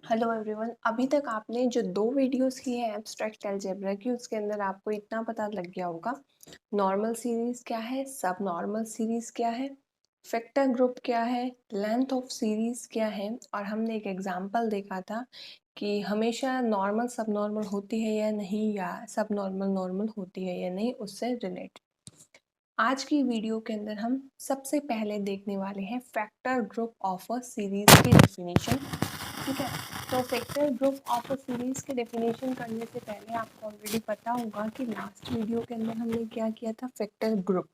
Hello everyone. अभी तक आपने जो 2 वीडियोस की है एब्स्ट्रैक्ट अलजेब्रा की, उसके अंदर आपको इतना पता लग गया होगा नॉर्मल सीरीज़ क्या है, सब नॉर्मल सीरीज़ क्या है, फैक्टर ग्रुप क्या है, लेंथ ऑफ सीरीज़ क्या है। और हमने एक एग्जांपल देखा था कि हमेशा नॉर्मल सब नॉर्मल होती है या नहीं, या सब नॉर्मल नॉर्मल होती है या नहीं, उससे रिलेटेड। आज की वीडियो के अंदर हम सबसे पहले देखने वाले हैं factor group of a series की डेफिनेशन। ठीक है, तो factor group of a series के डेफिनेशन करने से पहले आपको ऑलरेडी पता होगा कि लास्ट वीडियो के अंदर हमने क्या किया था, फैक्टर ग्रुप।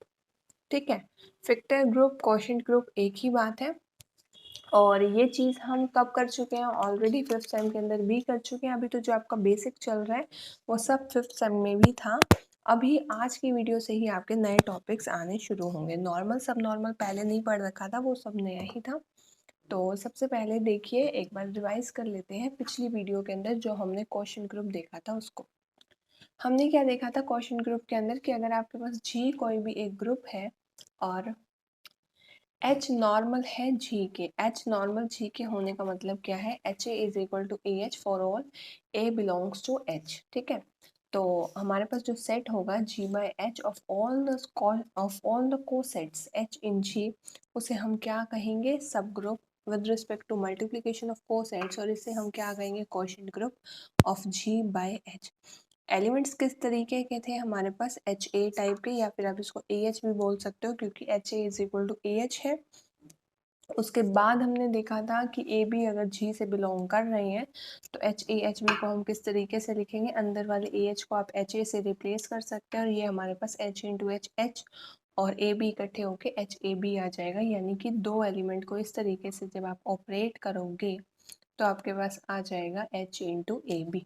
ठीक है, फैक्टर ग्रुप कोशेंट ग्रुप एक ही बात है। और ये चीज़ हम कब कर चुके हैं, ऑलरेडी फिफ्थ सेम के अंदर भी कर चुके हैं। अभी तो जो आपका बेसिक चल रहा है वो सब फिफ्थ सेम में भी था। अभी आज की वीडियो से ही आपके नए टॉपिक्स आने शुरू होंगे। नॉर्मल सब नॉर्मल पहले नहीं पढ़ रखा था, वो सब नया ही था। तो सबसे पहले देखिए, एक बार रिवाइज कर लेते हैं पिछली वीडियो के अंदर जो हमने क्वेश्चन ग्रुप देखा था उसको। हमने क्या देखा था क्वेश्चन ग्रुप के अंदर कि अगर आपके पास जी कोई भी एक ग्रुप है और एच नॉर्मल है जी के, एच नॉर्मल जी के होने का मतलब क्या है, H A is equal to A H for all A belongs to H. ठीक है, तो हमारे पास जो सेट होगा G by H of all the cosets H in G, उसे हम क्या कहेंगे, subgroup with respect to multiplication of cosets, और इसे हम क्या कहेंगे, quotient group of G by H. Elements किस तरीके के थे हमारे पास, एच ए टाइप के, या फिर आप इसको ए एच भी बोल सकते हो क्योंकि H A is equal to A H है। उसके बाद हमने देखा था कि ए बी अगर जी से बिलोंग कर रहे हैं तो एच ए एच बी को हम किस तरीके से लिखेंगे, अंदर वाले ए एच को आप एच ए से रिप्लेस कर सकते हैं और ये हमारे पास एच इंटू एच एच और ए बी इकट्ठे होके एच ए बी आ जाएगा। यानी कि दो एलिमेंट को इस तरीके से जब आप ऑपरेट करोगे तो आपके पास आ जाएगा एच इंटू ए बी।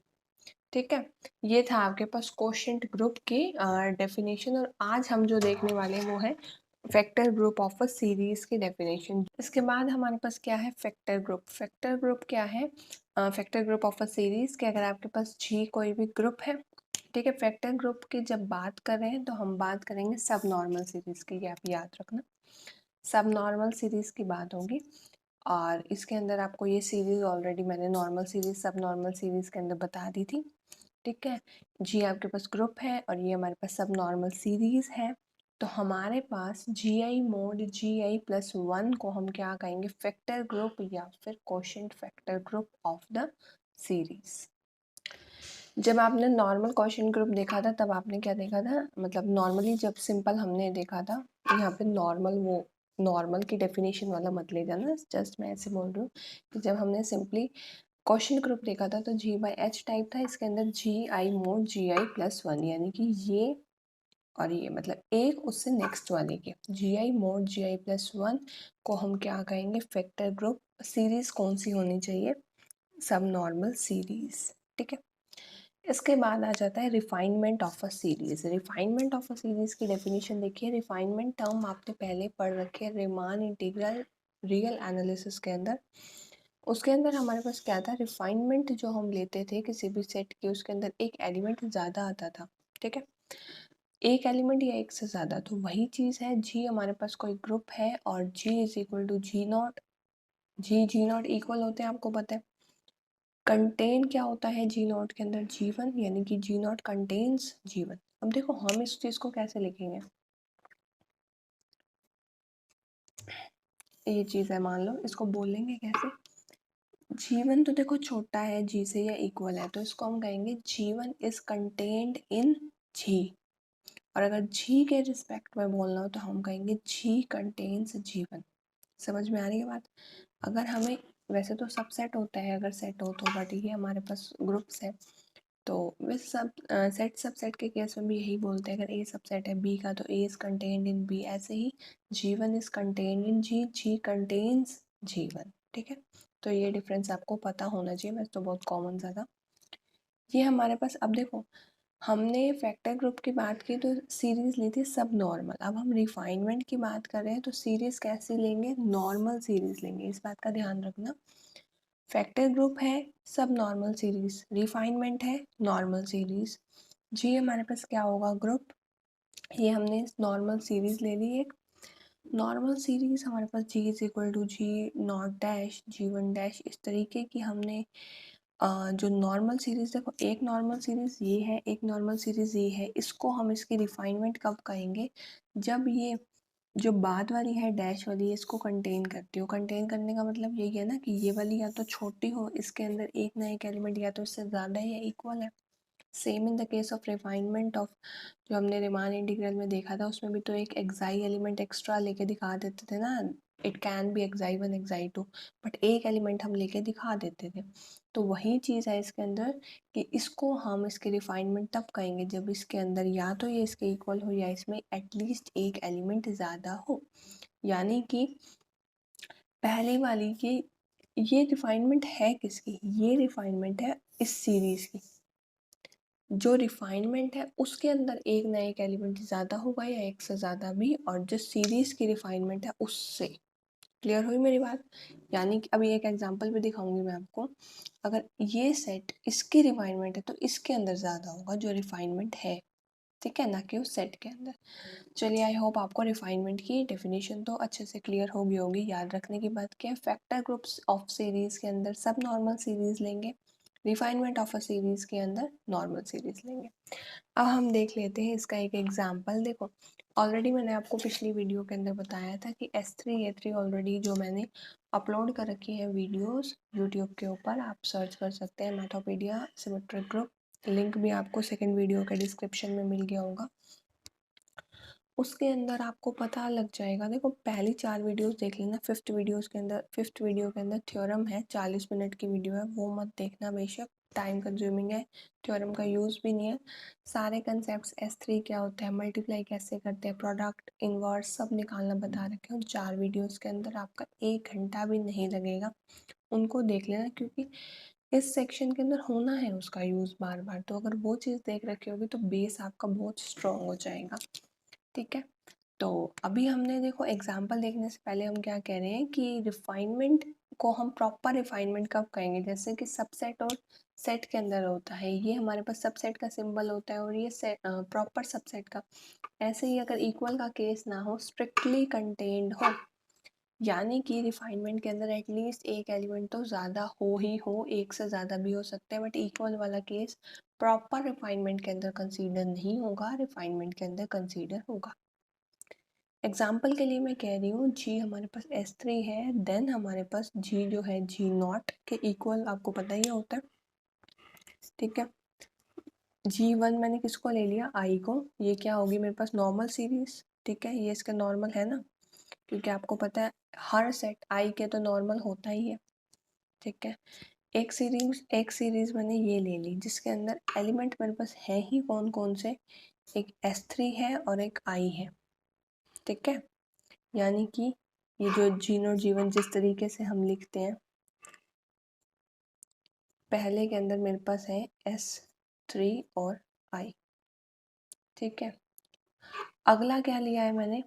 ठीक है, ये था आपके पास क्वोशिएंट ग्रुप की डेफिनेशन। और आज हम जो देखने वाले हैं वो है factor group of a series की डेफिनेशन। इसके बाद हमारे पास क्या है, फैक्टर ग्रुप। फैक्टर ग्रुप क्या है, factor group of a series के अगर आपके पास जी कोई भी ग्रुप है। ठीक है, फैक्टर ग्रुप की जब बात कर रहे हैं तो हम बात करेंगे सब नॉर्मल सीरीज की, ये आप याद रखना, सब नॉर्मल सीरीज की बात होगी। और इसके अंदर आपको ये सीरीज ऑलरेडी मैंने नॉर्मल सीरीज सब नॉर्मल सीरीज के अंदर बता दी थी। ठीक है, जी आपके पास ग्रुप है और ये हमारे पास सब नॉर्मल सीरीज है। तो हमारे पास जी आई मोड जी आई प्लस वन को हम क्या कहेंगे, फैक्टर ग्रुप या फिर quotient factor group of the series. जब आपने नॉर्मल क्वोशिएंट ग्रुप देखा था तब आपने क्या देखा था, मतलब नॉर्मली जब सिंपल हमने देखा था, यहाँ पे नॉर्मल वो नॉर्मल की डेफिनेशन वाला मत ले जाना, जस्ट मैं ऐसे बोल रही हूँ कि जब हमने सिंपली क्वेश्चन ग्रुप देखा था तो जी बाई एच टाइप था, इसके अंदर जी आई मोड जी आई प्लस वन, यानी कि ये और ये मतलब एक उससे नेक्स्ट वाले के, जी आई मोड जी आई प्लस वन को हम क्या कहेंगे, फैक्टर ग्रुप। सीरीज कौन सी होनी चाहिए, सब नॉर्मल सीरीज। ठीक है, इसके बाद आ जाता है refinement of a series. Refinement of a series की डेफिनेशन देखिए, रिफाइनमेंट टर्म आपने पहले पढ़ रखे है रीमान इंटीग्रल रियल एनालिसिस के अंदर। उसके अंदर हमारे पास क्या था, रिफाइनमेंट जो हम लेते थे किसी भी सेट के, उसके अंदर एक एलिमेंट ज़्यादा आता था। ठीक है, एक एलिमेंट या एक से ज़्यादा, तो वही चीज़ है, जी हमारे पास कोई ग्रुप है और G is equal to G naught, G naught equal होते हैं, आपको पता है। कंटेन क्या होता है जी नॉट के अंदर, जीवन, यानी कि जी नॉट कंटेन्स जीवन। अब देखो हम इस चीज़ को कैसे लिखेंगे, ये चीज़ है, मान लो इसको बोलेंगे कैसे, जीवन तो देखो छोटा है जी से या इक्वल है, तो इसको हम कहेंगे जीवन इज कंटेन्ड इन जी। और अगर जी के रिस्पेक्ट में बोलना हो तो हम कहेंगे जी कंटेन्स जीवन। समझ में आ रही है बात। अगर हमें, वैसे तो सब सेट होता है अगर सेट हो तो, बट ये हमारे पास ग्रुप्स है तो वैसे सब सेट सब सेट के केस में भी यही बोलते हैं, अगर ए सब सेट है बी का तो A is contained in B, ऐसे ही जीवन is contained in G, G contains जीवन। ठीक है, तो ये डिफरेंस आपको पता होना चाहिए, वैसे तो बहुत कॉमन सा था ये हमारे पास। अब देखो हमने फैक्टर ग्रुप की बात की तो सीरीज ली थी सब नॉर्मल, अब हम रिफाइनमेंट की बात कर रहे हैं तो सीरीज कैसी लेंगे, नॉर्मल सीरीज लेंगे, इस बात का ध्यान रखना। फैक्टर ग्रुप है सब नॉर्मल सीरीज, रिफाइनमेंट है नॉर्मल सीरीज। जी हमारे पास क्या होगा, ग्रुप, ये हमने नॉर्मल सीरीज ले ली एक, नॉर्मल सीरीज हमारे पास G is equal to G naught dash G one dash इस तरीके की हमने जो नॉर्मल सीरीज देखो, एक नॉर्मल सीरीज ये है, एक नॉर्मल सीरीज ये है, इसको हम इसकी रिफाइनमेंट कब कहेंगे, जब ये जो बाद वाली है डैश वाली इसको कंटेन करती हो। कंटेन करने का मतलब यही है ना कि ये वाली या तो छोटी हो, इसके अंदर एक ना एक एलिमेंट या तो इससे ज़्यादा है या इक्वल है। Same in the case of refinement of, जो हमने रिमान इंटीग्रल में देखा था, उसमें भी तो एक एक्साई एलिमेंट एक्स्ट्रा लेके दिखा देते थे ना, it can be x i one x i two, but एक एलिमेंट हम लेके दिखा देते थे। तो वही चीज़ है इसके अंदर कि इसको हम इसकी रिफाइनमेंट तब कहेंगे जब इसके अंदर या तो ये इसके इक्वल हो या इसमें एटलीस्ट एक एलिमेंट ज़्यादा हो। यानी कि पहले वाली की ये रिफाइनमेंट है किसकी, ये रिफाइनमेंट है इस सीरीज़ की। जो रिफाइनमेंट है उसके अंदर एक ना एक एलिमेंट ज़्यादा होगा या एक से ज़्यादा भी, और जो सीरीज़ की रिफाइनमेंट है उससे। क्लियर हुई मेरी बात? यानी कि अभी एक एग्जांपल भी दिखाऊंगी मैं आपको। अगर ये सेट इसकी रिफाइनमेंट है तो इसके अंदर ज़्यादा होगा जो रिफाइनमेंट है, ठीक है, ना कि उस सेट के अंदर। चलिए, आई होप आपको रिफाइनमेंट की डेफिनेशन तो अच्छे से क्लियर होगी होगी। याद रखने की बात क्या है, फैक्टर ग्रुप्स ऑफ सीरीज़ के अंदर सब नॉर्मल सीरीज़ लेंगे, रिफाइनमेंट ऑफ अ सीरीज़ के अंदर नॉर्मल सीरीज़ लेंगे। अब हम देख लेते हैं इसका एक एग्जाम्पल। देखो, ऑलरेडी मैंने आपको पिछली वीडियो के अंदर बताया था कि S3 A3 ऑलरेडी जो मैंने अपलोड कर रखी है वीडियोस यूट्यूब के ऊपर, आप सर्च कर सकते हैं मैथोपीडिया सिमेट्रिक ग्रुप, लिंक भी आपको सेकंड वीडियो के डिस्क्रिप्शन में मिल गया होगा। उसके अंदर आपको पता लग जाएगा। देखो, पहली 4 वीडियोस देख लेना, फिफ्थ वीडियो के अंदर थ्योरम है, 40 मिनट की वीडियो है, वो मत देखना, बेशक टाइम कंज्यूमिंग है, थ्योरम का यूज़ भी नहीं है। सारे कंसेप्ट्स S3 क्या होता है, मल्टीप्लाई कैसे करते हैं, प्रोडक्ट इनवर्स सब निकालना बता रखे हैं। 4 वीडियोस के अंदर आपका 1 घंटा भी नहीं लगेगा, उनको देख लेना, क्योंकि इस सेक्शन के अंदर होना है उसका यूज़ बार बार। तो अगर वो चीज़ देख रखी होगी तो बेस आपका बहुत स्ट्रॉन्ग हो जाएगा, ठीक है। तो अभी हमने देखो एग्जाम्पल देखने से पहले हम क्या कह रहे हैं कि रिफाइनमेंट को हम प्रॉपर रिफाइनमेंट कब कहेंगे, जैसे कि सबसेट और सेट के अंदर होता है, ये हमारे पास सबसेट का सिंबल होता है और ये प्रॉपर सबसेट का। ऐसे ही अगर इक्वल का केस ना हो, स्ट्रिक्टली कंटेन्ड हो, यानी कि रिफाइनमेंट के अंदर एटलीस्ट एक एलिमेंट तो ज़्यादा हो ही हो, एक से ज़्यादा भी हो सकते हैं, बट इक्वल वाला केस प्रॉपर रिफाइनमेंट के अंदर कंसीडर नहीं होगा, रिफाइनमेंट के अंदर कंसीडर होगा। एग्जाम्पल के लिए मैं कह रही हूँ, जी हमारे पास S3 है, देन हमारे पास जी जो है जी नॉट के इक्वल, आपको पता ही होता है, ठीक है। G1 मैंने किसको ले लिया, I को, ये क्या होगी मेरे पास नॉर्मल सीरीज, ठीक है, ये इसका नॉर्मल है ना, क्योंकि आपको पता है हर सेट I के तो नॉर्मल होता ही है, ठीक है। एक सीरीज मैंने ये ले ली जिसके अंदर एलिमेंट मेरे पास है ही कौन कौन से, एक S3 है और एक I है, ठीक है। यानी कि ये जो जीन और जीवन जिस तरीके से हम लिखते हैं, पहले के अंदर मेरे पास है S3 और I, ठीक है। अगला क्या लिया है मैंने,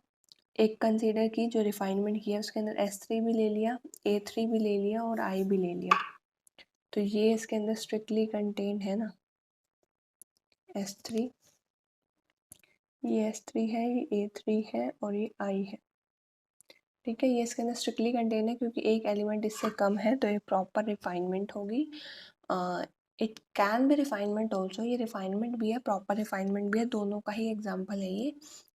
एक कंसीडर की जो रिफाइनमेंट किया उसके अंदर S3 भी ले लिया, A3 भी ले लिया और I भी ले लिया, तो ये इसके अंदर स्ट्रिक्टली कंटेन्ड है ना, S3, ये S3 है, ये A3 है और ये I है, ठीक है। ये इसके अंदर स्ट्रिक्टली कंटेन है क्योंकि एक एलिमेंट इससे कम है, तो ये प्रॉपर रिफाइनमेंट होगी। It can B refinement also, ये रिफाइनमेंट भी है, प्रॉपर रिफाइनमेंट भी है, दोनों का ही एग्जाम्पल है ये,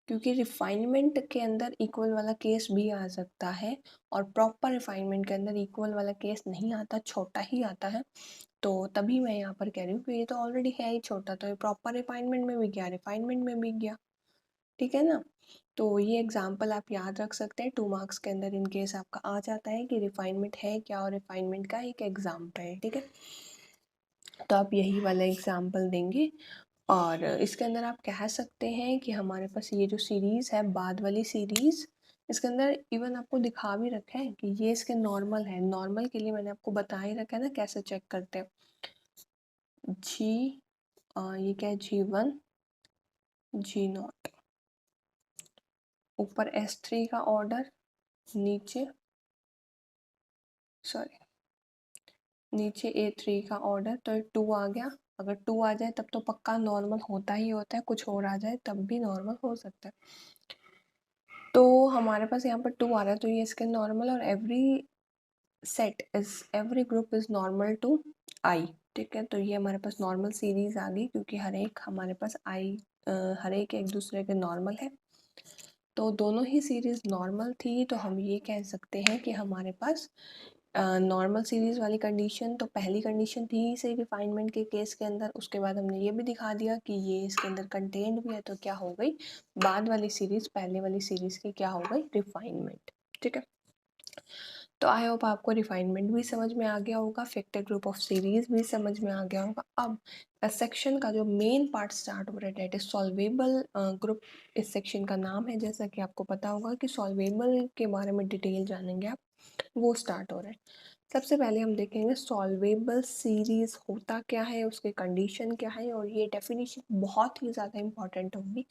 क्योंकि रिफाइनमेंट के अंदर इक्वल वाला केस भी आ सकता है और प्रॉपर रिफाइनमेंट के अंदर इक्वल वाला केस नहीं आता, छोटा ही आता है। तो तभी मैं यहाँ पर कह रही हूँ कि ये तो ऑलरेडी है ही छोटा, तो ये प्रॉपर रिफाइनमेंट में भी गया, रिफाइनमेंट में भी गया, ठीक है ना। तो ये एग्जाम्पल आप याद रख सकते हैं, 2 मार्क्स के अंदर इन केस आपका आ जाता है कि रिफाइनमेंट है क्या और रिफाइनमेंट का एक एग्जाम्पल है, ठीक है। तो आप यही वाला एग्जाम्पल देंगे और इसके अंदर आप कह सकते हैं कि हमारे पास ये जो सीरीज़ है, बाद वाली सीरीज़, इसके अंदर इवन आपको दिखा भी रखा है कि ये इसके नॉर्मल है। नॉर्मल के लिए मैंने आपको बता ही रखा है ना कैसे चेक करते हैं। जी ये क्या है, G1 G0, ऊपर S3 का ऑर्डर, नीचे नीचे A3 का ऑर्डर, तो 2 आ गया। अगर 2 आ जाए तब तो पक्का नॉर्मल होता ही होता है, कुछ और आ जाए तब भी नॉर्मल हो सकता है। तो हमारे पास यहाँ पर 2 आ रहा है, तो ये इसके नॉर्मल, और every group is normal to I. ठीक है, तो ये हमारे पास नॉर्मल सीरीज आ गई, क्योंकि हर एक हमारे पास हर एक दूसरे के नॉर्मल है। तो दोनों ही सीरीज नॉर्मल थी, तो हम ये कह सकते हैं कि हमारे पास नॉर्मल सीरीज वाली कंडीशन तो पहली कंडीशन थी से रिफाइनमेंट के केस के अंदर। उसके बाद हमने ये भी दिखा दिया कि ये इसके अंदर कंटेंट भी है, तो क्या हो गई बाद वाली सीरीज पहले वाली सीरीज की क्या हो गई, रिफाइनमेंट। ठीक है, तो आई होप आपको रिफाइनमेंट भी समझ में आ गया होगा, फैक्टर ग्रुप ऑफ सीरीज भी समझ में आ गया होगा। अब सेक्शन का जो मेन पार्ट स्टार्ट हो रहा है, डेट इज सॉल्वेबल ग्रुप। इस सेक्शन का नाम है, जैसा कि आपको पता होगा कि सॉल्वेबल के बारे में डिटेल जानेंगे आप, वो स्टार्ट हो रहा है। सबसे पहले हम देखेंगे सॉल्वेबल सीरीज होता क्या है, उसके कंडीशन क्या है, और ये डेफिनेशन बहुत ही ज़्यादा इंपॉर्टेंट होगी।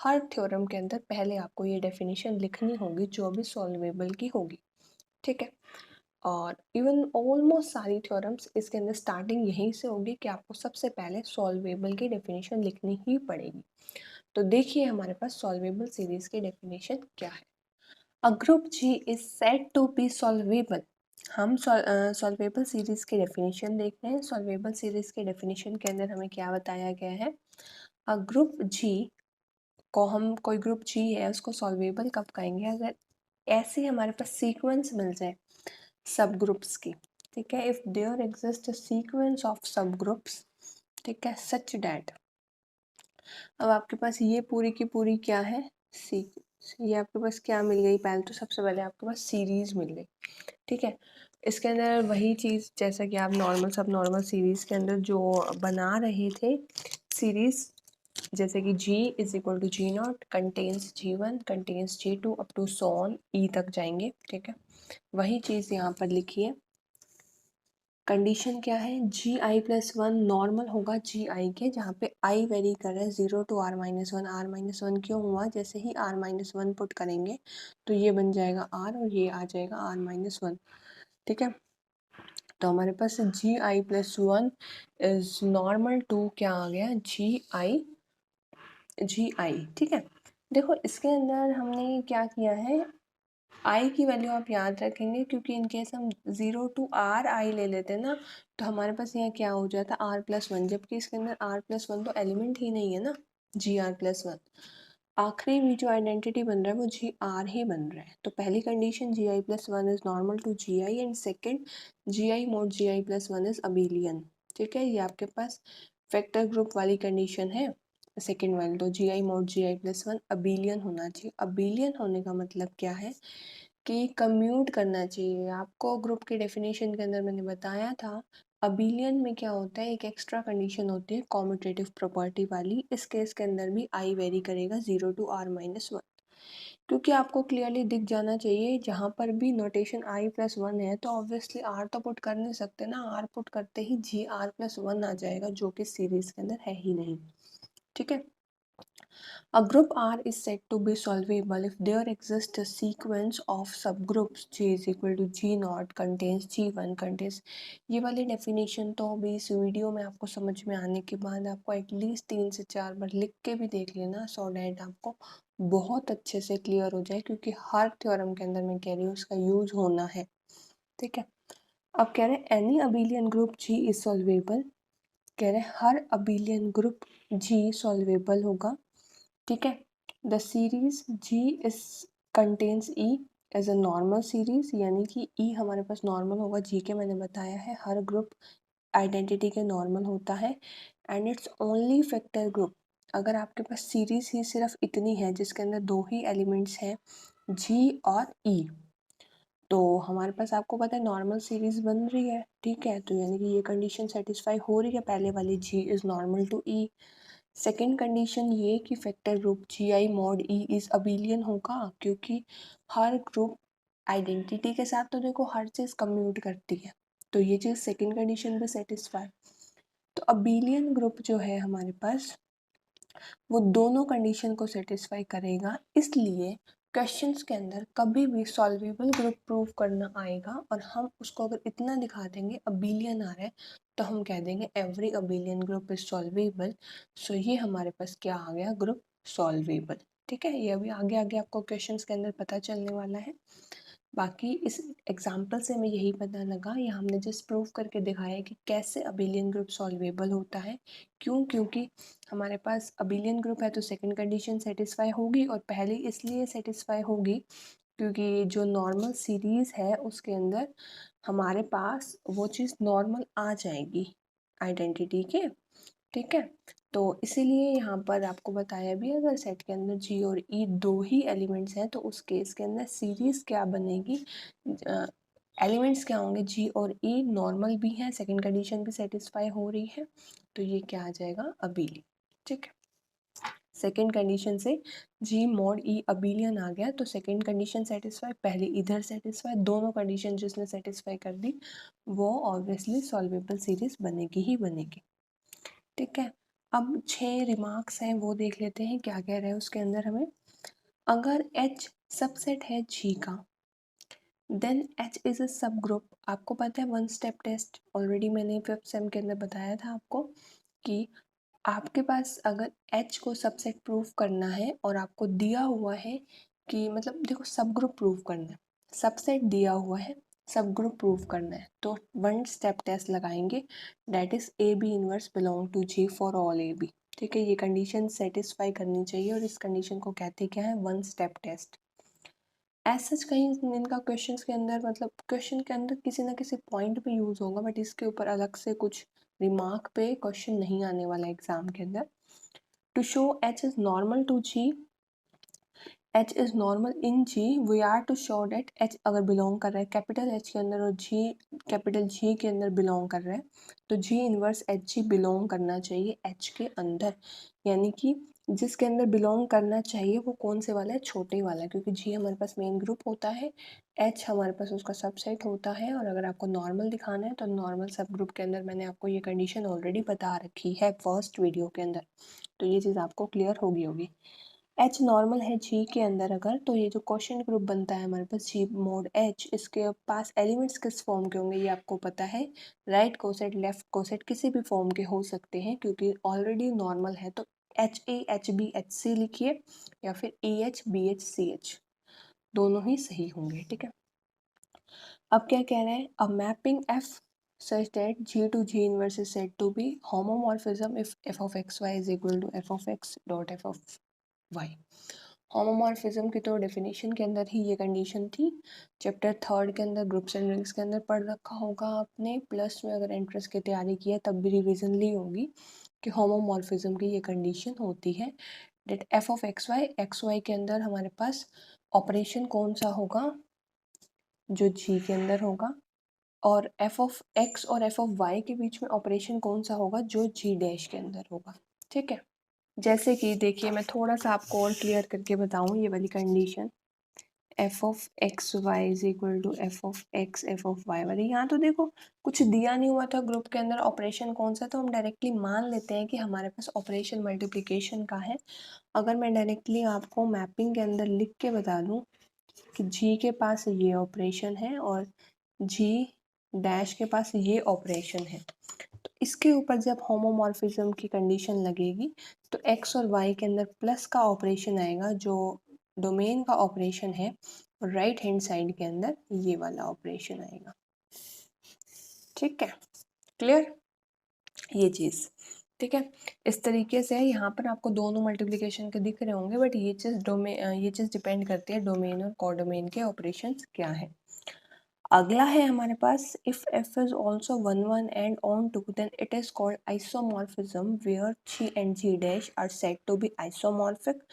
हर थ्योरम के अंदर पहले आपको ये डेफिनेशन लिखनी होगी जो भी सॉल्वेबल की होगी। ठीक है, और इवन ऑलमोस्ट सारी थ्योरम्स इसके अंदर स्टार्टिंग यहीं से होगी कि आपको सबसे पहले सॉल्वेबल की डेफिनेशन लिखनी ही पड़ेगी। तो देखिए हमारे पास सॉल्वेबल सीरीज की डेफिनेशन क्या है। A group G is said to be solvable. हम सॉल्वेबल सीरीज की डेफिनेशन देख रहे हैं। सॉल्वेबल सीरीज के डेफिनेशन के अंदर हमें क्या बताया गया है, अ ग्रुप जी को, हम कोई ग्रुप जी है उसको सॉल्वेबल कब कहेंगे, अगर ऐसे हमारे पास सीक्वेंस मिल जाए सब ग्रुप्स की। ठीक है, if there exist sequence of subgroups, ठीक है, सच डैट। अब आपके पास ये पूरी की पूरी क्या है, ये आपके पास क्या मिल गई, पहले तो सबसे पहले आपके पास सीरीज मिल गई। ठीक है, इसके अंदर वही चीज़ जैसा कि आप नॉर्मल सब नॉर्मल सीरीज के अंदर जो बना रहे थे सीरीज, जैसे कि G is equal to G naught contains G1 contains G2 up to so on E तक जाएंगे। ठीक है, वही चीज़ यहाँ पर लिखी है। कंडीशन क्या है, Gi+1 नॉर्मल होगा Gi के, जहाँ पे I वेरी कर रहा है 0 टू R-1। R-1 क्यों हुआ, जैसे ही R-1 पुट करेंगे तो ये बन जाएगा R और ये आ जाएगा R-1। ठीक है, तो हमारे पास Gi+1 इज नॉर्मल टू क्या आ गया, Gi। ठीक है, देखो इसके अंदर हमने क्या किया है, आई की वैल्यू आप याद रखेंगे, क्योंकि इनकेस हम 0 टू R आई ले लेते हैं ना, तो हमारे पास यहाँ क्या हो जाता है R+1, जबकि इसके अंदर R+1 तो एलिमेंट ही नहीं है ना, Gr+1। आखिरी भी जो आइडेंटिटी बन रहा है वो Gr ही बन रहा है। तो पहली condition Gi+1 is normal to Gi, and second Gi mod Gi+1 is abelian. ठीक है, ये आपके पास वेक्टर ग्रुप वाली कंडीशन है सेकेंड वाली। तो Gi mod Gi+1 अबेलियन होना चाहिए। अबेलियन होने का मतलब क्या है कि कम्यूट करना चाहिए। आपको ग्रुप के डेफिनेशन के अंदर मैंने बताया था, अबेलियन में क्या होता है, एक एक्स्ट्रा कंडीशन होती है कॉम्यूटेटिव प्रॉपर्टी वाली। इस केस के अंदर भी आई वेरी करेगा 0 टू R-1, क्योंकि आपको क्लियरली दिख जाना चाहिए जहाँ पर भी नोटेशन I+1 है तो ऑब्वियसली R तो पुट कर नहीं सकते ना, R पुट करते ही Gr+1 आ जाएगा, जो कि सीरीज के अंदर है ही नहीं। ठीक है, a group R is said to be solvable if there exists a sequence of subgroups G is equal to G naught contains G1 contains। ये वाली डेफिनेशन तो अभी इस वीडियो में आपको समझ में आने के बाद आपको एटलीस्ट 3 से 4 बार लिख के भी देख लेना, सो डैट आपको बहुत अच्छे से क्लियर हो जाए, क्योंकि हर थ्योरम के अंदर मैं कह रही हूँ उसका यूज होना है। ठीक है, अब कह रहे हैं any abelian group G is solvable, कह रहे हैं हर अबेलियन ग्रुप G सॉल्वेबल होगा। ठीक है, the series G is contains E as a normal series, यानी कि E हमारे पास नॉर्मल होगा G के, मैंने बताया है हर ग्रुप आइडेंटिटी के नॉर्मल होता है। And it's only factor group, अगर आपके पास सीरीज ही सिर्फ इतनी है जिसके अंदर दो ही एलिमेंट्स हैं G और E, तो हमारे पास आपको पता है नॉर्मल सीरीज बन रही है। ठीक है, तो यानी कि ये कंडीशन सेटिस्फाई हो रही है पहले वाली, G is normal to E। Second condition ये कि factor group Gi mod E is abelian होगा, क्योंकि हर ग्रुप आइडेंटिटी के साथ तो देखो हर चीज़ कम्यूट करती है, तो ये चीज़ सेकेंड कंडीशन भी सेटिस्फाई। तो अबेलियन ग्रुप जो है हमारे पास वो दोनों कंडीशन को सेटिस्फाई करेगा, इसलिए क्वेश्चंस के अंदर कभी भी सॉल्वेबल ग्रुप प्रूव करना आएगा और हम उसको अगर इतना दिखा देंगे अबेलियन आ रहा है, तो हम कह देंगे every abelian group is solvable. So ये हमारे पास क्या आ गया, ग्रुप सॉल्वेबल। ठीक है, ये अभी आगे आगे आपको क्वेश्चंस के अंदर पता चलने वाला है। बाकी इस एग्जाम्पल से हमें यही पता लगा, या हमने जस्ट प्रूव करके दिखाया कि कैसे अबिलियन ग्रुप सॉल्वेबल होता है। क्यों? क्योंकि हमारे पास अबिलियन ग्रुप है तो सेकंड कंडीशन सेटिस्फाई होगी, और पहली इसलिए सेटिस्फाई होगी क्योंकि जो नॉर्मल सीरीज़ है उसके अंदर हमारे पास वो चीज़ नॉर्मल आ जाएगी आइडेंटिटी के। ठीक है, तो इसीलिए यहाँ पर आपको बताया भी, अगर सेट के अंदर जी और ई दो ही एलिमेंट्स हैं तो उस केस के अंदर सीरीज क्या बनेगी, एलिमेंट्स क्या होंगे, जी और ई नॉर्मल भी हैं, सेकंड कंडीशन भी सेटिस्फाई हो रही है, तो ये क्या आ जाएगा, अबीली। ठीक है, सेकेंड कंडीशन से जी मॉड ई अबिलियन आ गया तो सेकेंड कंडीशन सेटिस्फाई, पहले इधर सेटिस्फाई, दोनों कंडीशन जिसने सेटिस्फाई कर दी वो ऑब्वियसली सॉल्वेबल सीरीज बनेगी ही बनेगी। ठीक है, अब 6 रिमार्क्स हैं वो देख लेते हैं क्या कह रहे हैं उसके अंदर हमें। अगर H सबसेट है G का, देन H इज अ सब ग्रुप। आपको पता है वन स्टेप टेस्ट, ऑलरेडी मैंने फिफ्थ सेम के अंदर बताया था आपको कि आपके पास अगर H को सबसेट प्रूफ करना है और आपको दिया हुआ है कि, मतलब देखो, सब ग्रुप प्रूफ करना है, सबसेट दिया हुआ है, सब ग्रुप प्रूफ करना है, तो वन स्टेप टेस्ट लगाएंगे, that is a b inverse belong to G for all a b. ठीक है, ये कंडीशन सेटिस्फाई करनी चाहिए और इस कंडीशन को कहते क्या है, one step test. As such कहीं इनका क्वेश्चंस के अंदर, मतलब क्वेश्चन के अंदर किसी ना किसी पॉइंट पे यूज होगा, बट इसके ऊपर अलग से कुछ रिमार्क पे क्वेश्चन नहीं आने वाला एग्जाम के अंदर। To show H is normal to G, H is normal in G, we are to show that H अगर बिलोंग कर रहा है कैपिटल H के अंदर और G कैपिटल G के अंदर बिलोंग कर रहा है, तो G inverse H G belong करना चाहिए H के अंदर, यानी कि जिसके अंदर बिलोंग करना चाहिए वो कौन से वाला है, छोटे वाला, क्योंकि G हमारे पास मेन ग्रुप होता है, H हमारे पास उसका सबसेट होता है, और अगर आपको नॉर्मल दिखाना है तो नॉर्मल सब ग्रुप के अंदर मैंने आपको ये कंडीशन ऑलरेडी बता रखी है फर्स्ट वीडियो के अंदर, तो ये चीज़ आपको क्लियर होगी। H नॉर्मल है G के अंदर अगर, तो ये जो क्वेश्चन ग्रुप बनता है हमारे पास G मोड H, इसके पास एलिमेंट्स किस फॉर्म के होंगे ये आपको पता है, राइट कोसेट लेफ्ट कोसेट किसी भी फॉर्म के हो सकते हैं, क्योंकि ऑलरेडी नॉर्मल है, तो HA HB HC लिखिए, या फिर EH BH CH, दोनों ही सही होंगे। ठीक है, अब क्या कह रहे हैं, अ mapping F such that G to G inverse is said to be homomorphism if f of x y is equal to f of x dot f of y। Homomorphism की तो डेफिनेशन के अंदर ही ये कंडीशन थी, chapter third के अंदर groups and rings के अंदर पढ़ रखा होगा आपने, प्लस में अगर एंट्रेंस की तैयारी की है तब भी रिवीजन ली होगी कि होमोमॉर्फिज्म की ये कंडीशन होती है, that f of x y के अंदर हमारे पास ऑपरेशन कौन सा होगा, जो जी के अंदर होगा, और एफ ऑफ एक्स और एफ ऑफ वाई के बीच में ऑपरेशन कौन सा होगा, जो जी डैश के अंदर होगा। ठीक है, जैसे कि देखिए मैं थोड़ा सा आपको और क्लियर करके बताऊं ये वाली condition, f of x y is equal to f of x f of y वाली, यहाँ तो देखो कुछ दिया नहीं हुआ था ग्रुप के अंदर ऑपरेशन कौन सा, तो हम डायरेक्टली मान लेते हैं कि हमारे पास ऑपरेशन मल्टीप्लिकेशन का है। अगर मैं डायरेक्टली आपको मैपिंग के अंदर लिख के बता दूं कि जी के पास ये ऑपरेशन है और जी डैश के पास ये ऑपरेशन है, तो इसके ऊपर जब होमोमॉर्फिज्म की कंडीशन लगेगी तो एक्स और वाई के अंदर प्लस का ऑपरेशन आएगा, जो डोमेन का ऑपरेशन है, और राइट हैंड साइड के अंदर ये वाला ऑपरेशन आएगा। ठीक है, क्लियर ये चीज़। ठीक है, इस तरीके से यहाँ पर आपको दोनों मल्टीप्लिकेशन के दिख रहे होंगे, बट ये चीज़ डिपेंड करती है डोमेन और कोडोमेन के ऑपरेशंस क्या है। अगला है हमारे पास, if f is also 1 1 and on 2 then it is called isomorphism where g and g dash are said to be isomorphic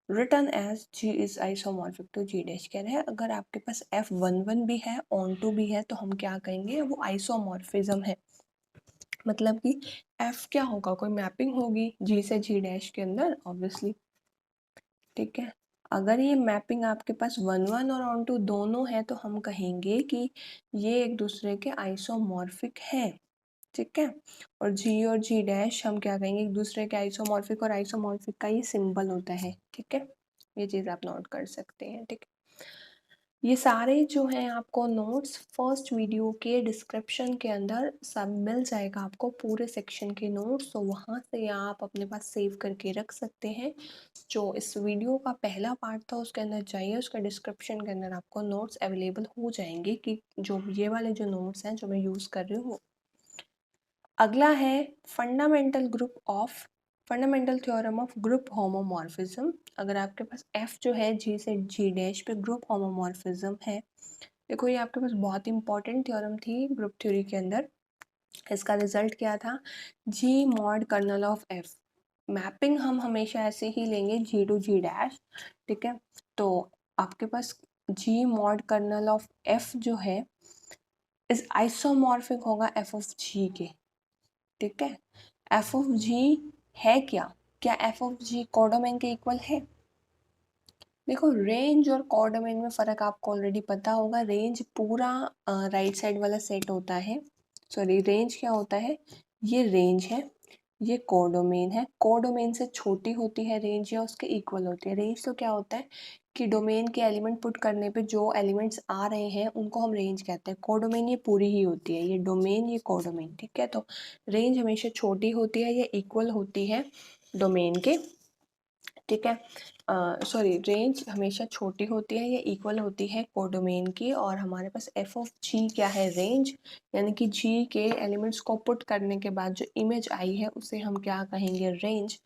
written as g is isomorphic to g dash। कह रहे हैं अगर आपके पास f 1 1 भी है on 2 भी है तो हम क्या कहेंगे, वो आइसोमॉर्फिज्म है, मतलब कि f क्या होगा, कोई मैपिंग होगी g से g डैश के अंदर ऑब्वियसली। ठीक है, अगर ये मैपिंग आपके पास 1 1 और ऑन टू दोनों है तो हम कहेंगे कि ये एक दूसरे के आइसोमॉर्फिक है। ठीक है, और जी और जी डैश हम क्या कहेंगे, एक दूसरे के आइसोमॉर्फिक, और आइसोमॉर्फिक का ये सिंबल होता है। ठीक है, ये चीज़ आप नोट कर सकते हैं। ठीक है, ये सारे जो हैं आपको नोट्स फर्स्ट वीडियो के डिस्क्रिप्शन के अंदर सब मिल जाएगा आपको, पूरे सेक्शन के नोट्स, तो वहाँ से आप अपने पास सेव करके रख सकते हैं। जो इस वीडियो का पहला पार्ट था उसके अंदर जाइए, उसका डिस्क्रिप्शन के अंदर आपको नोट्स अवेलेबल हो जाएंगे कि जो ये वाले जो नोट्स हैं जो मैं यूज़ कर रही हूँ। अगला है fundamental theorem of group homomorphism. अगर आपके पास एफ जो है जी से जी डैश पे ग्रुप होमोमॉर्फिज्म है, देखो ये आपके पास बहुत इंपॉर्टेंट थ्योरम थी ग्रुप थ्योरी के अंदर। इसका रिजल्ट क्या था, G mod kernel of F. Mapping हम हमेशा ऐसे ही लेंगे जी टू जी डैश, ठीक है। तो आपके पास जी मॉड कर्नल ऑफ एफ जो है इस आइसोमॉर्फिक होगा एफ ऑफ जी के, ठीक है। एफ ऑफ जी है क्या एफ ऑफ जी कोडोमेन के इक्वल है? देखो रेंज और कोडोमेन में फ़र्क आपको ऑलरेडी पता होगा। रेंज पूरा राइट साइड वाला सेट होता है, सॉरी रेंज क्या होता है, ये रेंज है, ये कोडोमेन है। कोडोमेन से छोटी होती है रेंज या उसके इक्वल होती है। रेंज तो क्या होता है कि डोमेन के एलिमेंट पुट करने पे जो एलिमेंट्स आ रहे हैं उनको हम रेंज कहते हैं। कोडोमेन ये पूरी ही होती है, ये डोमेन ये कोडोमेन, ठीक है। तो रेंज हमेशा छोटी होती है या इक्वल होती है डोमेन के, ठीक है। सॉरी रेंज हमेशा छोटी होती है या इक्वल होती है कोडोमेन की। और हमारे पास एफ ऑफ जी क्या है, रेंज, यानी कि जी के एलिमेंट्स को पुट करने के बाद जो इमेज आई है उसे हम क्या कहेंगे, रेंज।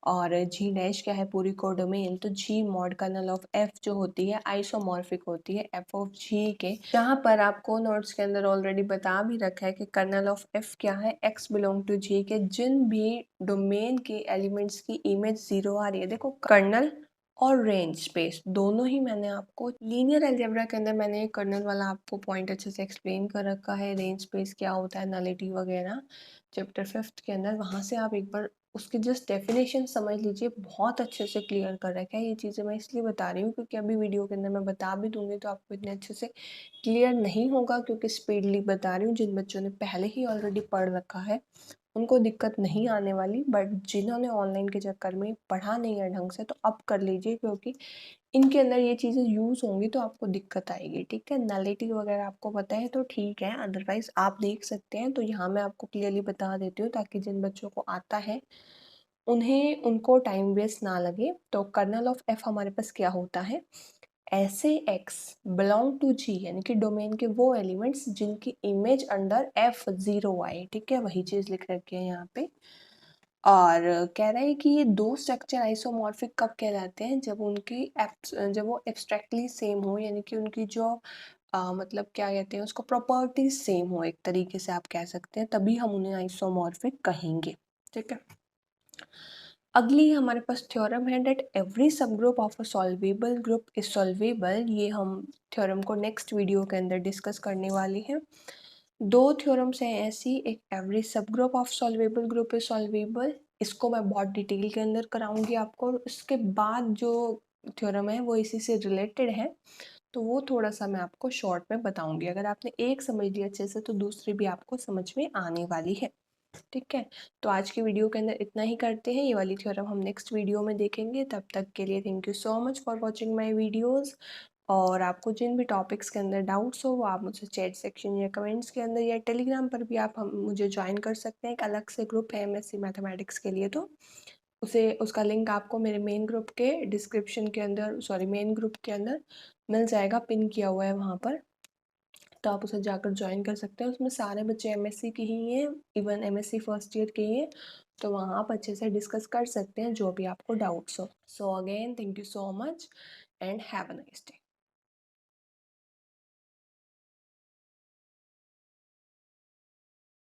और जी डैश क्या है, पूरी कोडोमेन। तो जी मॉड कर्नल ऑफ एफ जो होती है आइसोमॉर्फिक होती है एफ ऑफ जी के। जहाँ पर आपको नोट्स के अंदर ऑलरेडी बता भी रखा है कि कर्नल ऑफ एफ क्या है, एक्स बिलोंग टू जी के जिन भी डोमेन के एलिमेंट्स की इमेज 0 आ रही है। देखो कर्नल और रेंज स्पेस दोनों ही मैंने आपको लीनियर अलजेब्रा के अंदर मैंने कर्नल वाला आपको पॉइंट अच्छे से एक्सप्लेन कर रखा है। रेंज स्पेस क्या होता है, नलिटी वगैरह चैप्टर 5 के अंदर, वहाँ से आप एक बार उसकी जस्ट डेफिनेशन समझ लीजिए, बहुत अच्छे से क्लियर कर रखा है। ये चीज़ें मैं इसलिए बता रही हूँ क्योंकि अभी वीडियो के अंदर मैं बता भी दूंगी तो आपको इतने अच्छे से क्लियर नहीं होगा, क्योंकि स्पीडली बता रही हूँ। जिन बच्चों ने पहले ही ऑलरेडी पढ़ रखा है उनको दिक्कत नहीं आने वाली, बट जिन्होंने ऑनलाइन के चक्कर में पढ़ा नहीं है ढंग से तो अब कर लीजिए, क्योंकि इनके अंदर ये चीज़ें यूज़ होंगी तो आपको दिक्कत आएगी, ठीक है। नलिटी वगैरह आपको पता है तो ठीक है, अदरवाइज आप देख सकते हैं। तो यहाँ मैं आपको क्लियरली बता देती हूँ ताकि जिन बच्चों को आता है उनको टाइम वेस्ट ना लगे। तो कर्नल ऑफ एफ हमारे पास क्या होता है, ऐसे एक्स बिलोंग टू जी, यानी कि डोमेन के वो एलिमेंट्स जिनकी इमेज अंडर एफ 0 आए, ठीक है, वही चीज़ लिख रखी है यहाँ पे। और कह रहा है कि ये दो स्ट्रक्चर आइसोमॉर्फिक कब कहलाते हैं, जब वो एब्स्ट्रैक्टली सेम हो, यानी कि उनकी जो मतलब क्या कहते हैं उसको, प्रॉपर्टीज सेम हो, एक तरीके से आप कह सकते हैं, तभी हम उन्हें आइसोमॉर्फिक कहेंगे, ठीक है। अगली हमारे पास थ्योरम है that every subgroup of a solvable group is solvable. ये हम थ्योरम को नेक्स्ट वीडियो के अंदर डिस्कस करने वाली हैं। दो थ्योरम्स हैं ऐसी, एक every subgroup of solvable group is solvable, इसको मैं बहुत डिटेल के अंदर कराऊंगी आपको। और उसके बाद जो थ्योरम है वो इसी से रिलेटेड है, तो वो थोड़ा सा मैं आपको शॉर्ट में बताऊंगी। अगर आपने एक समझ लिया अच्छे से तो दूसरी भी आपको समझ में आने वाली है, ठीक है। तो आज की वीडियो के अंदर इतना ही करते हैं, ये वाली थ्योरम हम नेक्स्ट वीडियो में देखेंगे। तब तक के लिए thank you so much for watching my videos. और आपको जिन भी टॉपिक्स के अंदर डाउट्स हो वो आप मुझे चैट सेक्शन या कमेंट्स के अंदर या टेलीग्राम पर भी आप मुझे ज्वाइन कर सकते हैं। एक अलग से ग्रुप है एमएससी मैथमेटिक्स के लिए, तो उसका लिंक आपको मेरे मेन ग्रुप के डिस्क्रिप्शन के अंदर, सॉरी मेन ग्रुप के अंदर मिल जाएगा, पिन किया हुआ है वहाँ पर, तो आप उसे जाकर ज्वाइन कर सकते हैं। उसमें सारे बच्चे एमएससी के ही हैं, इवन एमएससी फर्स्ट ईयर के ही हैं, तो वहाँ आप अच्छे से डिस्कस कर सकते हैं जो भी आपको डाउट्स हो। So again thank you so much and have a nice day.